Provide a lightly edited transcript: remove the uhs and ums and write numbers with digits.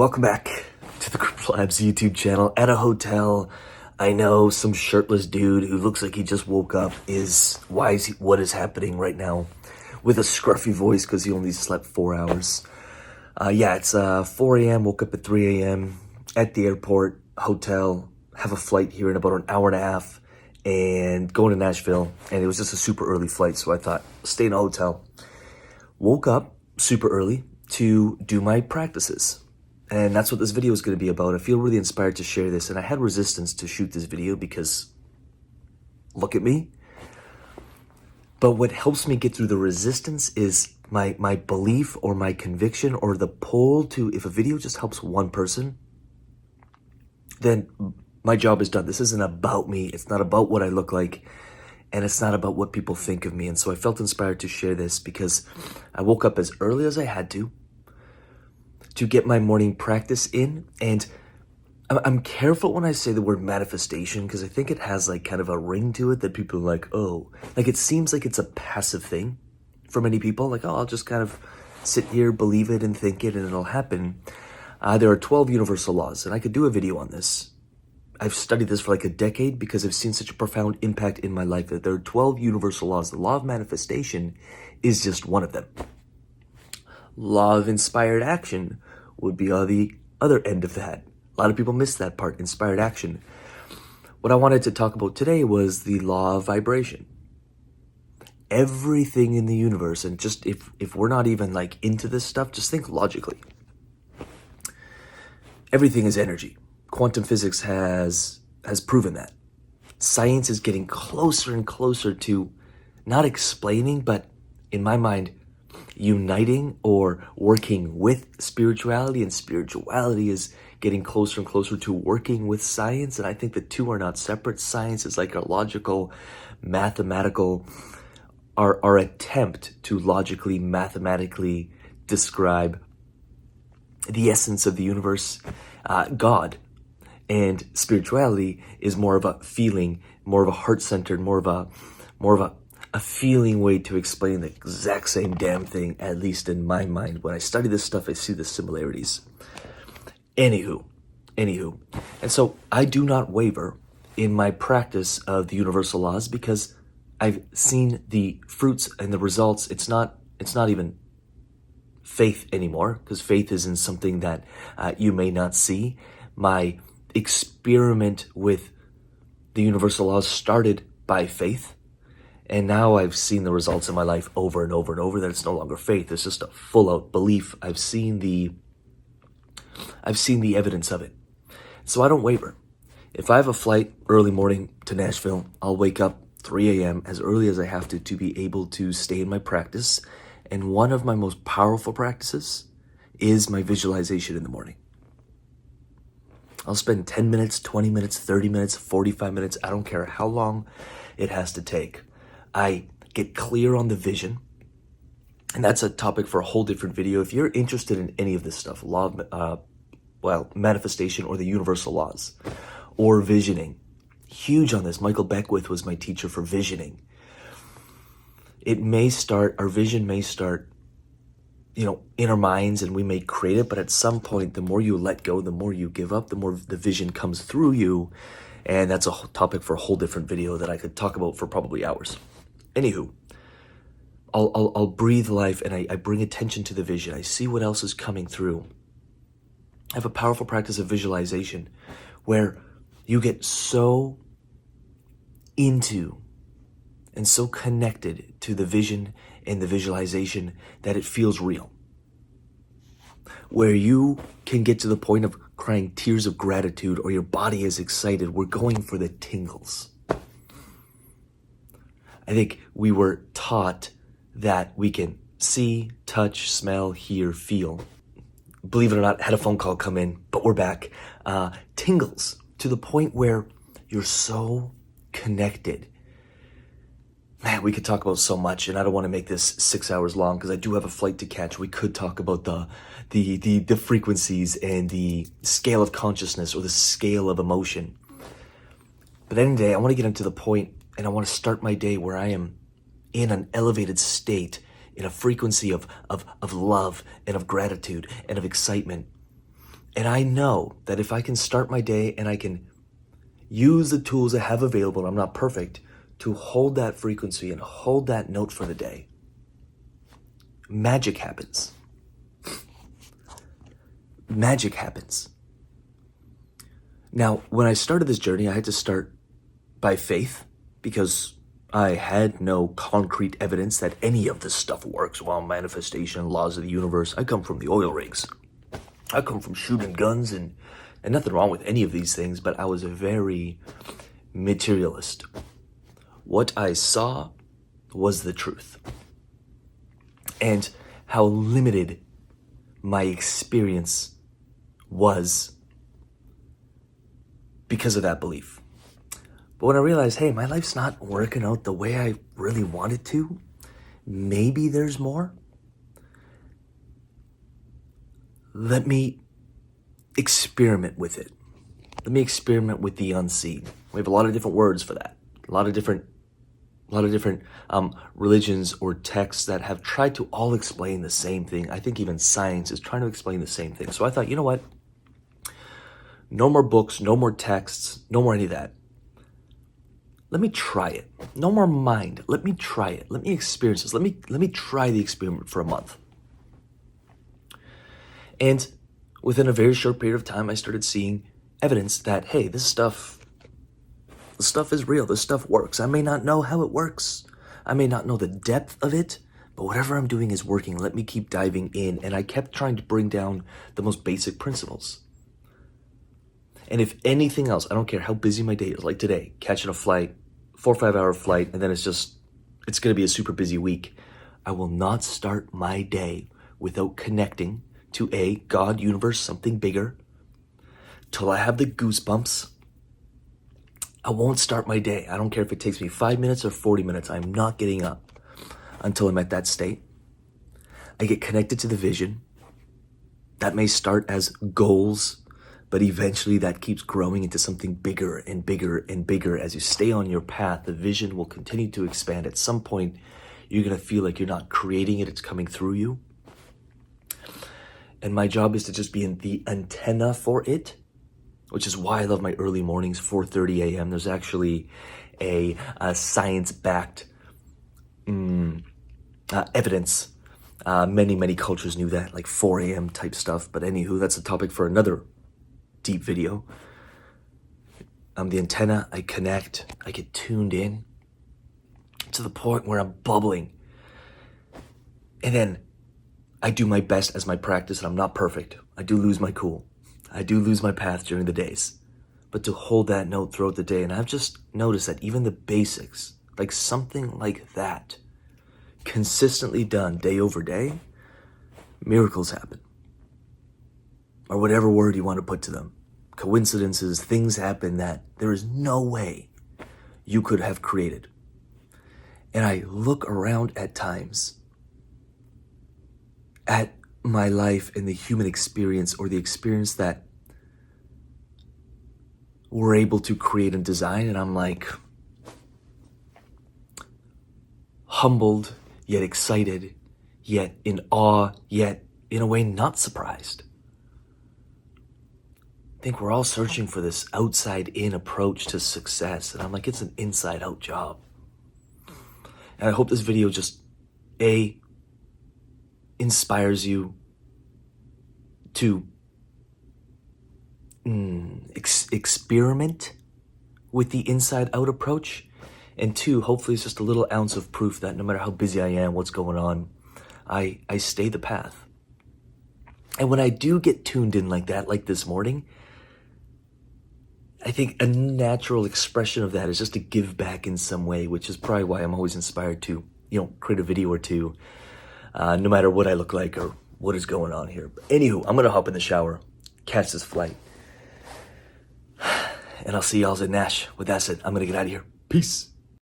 welcome back to the CryptoLabs YouTube channel. At a hotel, I know some shirtless dude who looks like he just woke up what is happening right now with a scruffy voice because he only slept 4 hours. It's 4 a.m., woke up at 3 a.m. at the airport, hotel, have a flight here in about an hour and a half and going to Nashville. And it was just a super early flight, so I thought, stay in a hotel. Woke up super early to do my practices. And that's what this video is going to be about. I feel really inspired to share this, and I had resistance to shoot this video because look at me. But what helps me get through the resistance is my belief or my conviction or the pull to, if a video just helps one person, then my job is done. This isn't about me. It's not about what I look like, and it's not about what people think of me. And so I felt inspired to share this because I woke up as early as I had to get my morning practice in. And I'm careful when I say the word manifestation because I think it has like kind of a ring to it that people are like, oh, like it seems like it's a passive thing for many people. Like, oh, I'll just kind of sit here, believe it and think it and it'll happen. There are 12 universal laws, and I could do a video on this. I've studied this for like a decade because I've seen such a profound impact in my life that there are 12 universal laws. The law of manifestation is just one of them. Law of inspired action would be on the other end of that. A lot of people miss that part, inspired action. What I wanted to talk about today was the law of vibration. Everything in the universe, and just if we're not even like into this stuff, just think logically. Everything is energy. Quantum physics has proven that. Science is getting closer and closer to not explaining, but in my mind, uniting or working with spirituality, and spirituality is getting closer and closer to working with science. And I think the two are not separate. Science is like a logical, mathematical, our attempt to logically, mathematically describe the essence of the universe, God. And spirituality is more of a feeling, more of a heart-centered, more of a feeling way to explain the exact same damn thing, at least in my mind. When I study this stuff, I see the similarities. Anywho. And so I do not waver in my practice of the universal laws because I've seen the fruits and the results. It's not even faith anymore, because faith is in something that you may not see. My experiment with the universal laws started by faith. And now I've seen the results in my life over and over and over that it's no longer faith. It's just a full-out belief. I've seen the evidence of it. So I don't waver. If I have a flight early morning to Nashville, I'll wake up 3 a.m. as early as I have to be able to stay in my practice. And one of my most powerful practices is my visualization in the morning. I'll spend 10 minutes, 20 minutes, 30 minutes, 45 minutes. I don't care how long it has to take. I get clear on the vision, and that's a topic for a whole different video. If you're interested in any of this stuff, law of manifestation or the universal laws or visioning, huge on this. Michael Beckwith was my teacher for visioning. Our vision may start, in our minds, and we may create it, but at some point, the more you let go, the more you give up, the more the vision comes through you. And that's a topic for a whole different video that I could talk about for probably hours. Anywho, I'll breathe life and I bring attention to the vision. I see what else is coming through. I have a powerful practice of visualization where you get so into and so connected to the vision and the visualization that it feels real. Where you can get to the point of crying tears of gratitude or your body is excited. We're going for the tingles. I think we were taught that we can see, touch, smell, hear, feel. Believe it or not, had a phone call come in, but we're back. Tingles to the point where you're so connected. Man, we could talk about so much, and I don't want to make this 6 hours long because I do have a flight to catch. We could talk about the frequencies and the scale of consciousness or the scale of emotion. But at the end of the day, I want to get into the point, and I want to start my day where I am in an elevated state, in a frequency of love and of gratitude and of excitement. And I know that if I can start my day and I can use the tools I have available, and I'm not perfect, to hold that frequency and hold that note for the day, magic happens. Magic happens. Now, when I started this journey, I had to start by faith because I had no concrete evidence that any of this stuff works. Well, manifestation, laws of the universe. I come from the oil rigs. I come from shooting guns and nothing wrong with any of these things, but I was a very materialist. What I saw was the truth. And how limited my experience was because of that belief. But when I realized, hey, my life's not working out the way I really want it to, maybe there's more. Let me experiment with it. Let me experiment with the unseen. We have a lot of different words for that. A lot of different religions or texts that have tried to all explain the same thing. I think even science is trying to explain the same thing. So I thought, you know what? No more books, no more texts, no more any of that. Let me try it. No more mind. Let me try it. Let me experience this. Let me try the experiment for a month. And within a very short period of time, I started seeing evidence that, hey, this stuff is real. This stuff works. I may not know how it works. I may not know the depth of it, but whatever I'm doing is working. Let me keep diving in. And I kept trying to bring down the most basic principles. And if anything else, I don't care how busy my day is, like today, catching a flight, 4 or 5 hour flight, and then it's going to be a super busy week. I will not start my day without connecting to a God, universe, something bigger, till I have the goosebumps. I won't start my day. I don't care if it takes me 5 minutes or 40 minutes. I'm not getting up until I'm at that state. I get connected to the vision. That may start as goals, but eventually that keeps growing into something bigger and bigger and bigger. As you stay on your path, the vision will continue to expand. At some point, you're going to feel like you're not creating it. It's coming through you. And my job is to just be in the antenna for it, which is why I love my early mornings, 4:30 a.m. There's actually a science-backed evidence. Many cultures knew that, like 4 a.m. type stuff. But anywho, that's a topic for another deep video. I'm the antenna. I connect. I get tuned in to the point where I'm bubbling. And then I do my best as my practice, and I'm not perfect. I do lose my cool. I do lose my path during the days. But to hold that note throughout the day, and I've just noticed that even the basics, like something like that, consistently done day over day, miracles happen. Or whatever word you want to put to them. Coincidences, things happen that there is no way you could have created. And I look around at times at my life and the human experience, or the experience that we're able to create and design, and I'm like humbled, yet excited, yet in awe, yet in a way not surprised. I think we're all searching for this outside-in approach to success, and I'm like, it's an inside-out job. And I hope this video just, inspires you to experiment with the inside-out approach, and 2, hopefully it's just a little ounce of proof that no matter how busy I am, what's going on, I stay the path. And when I do get tuned in like that, like this morning, I think a natural expression of that is just to give back in some way, which is probably why I'm always inspired to, create a video or two, no matter what I look like or what is going on here. But anywho, I'm going to hop in the shower, catch this flight, and I'll see y'all at Nash. With that said, I'm going to get out of here. Peace.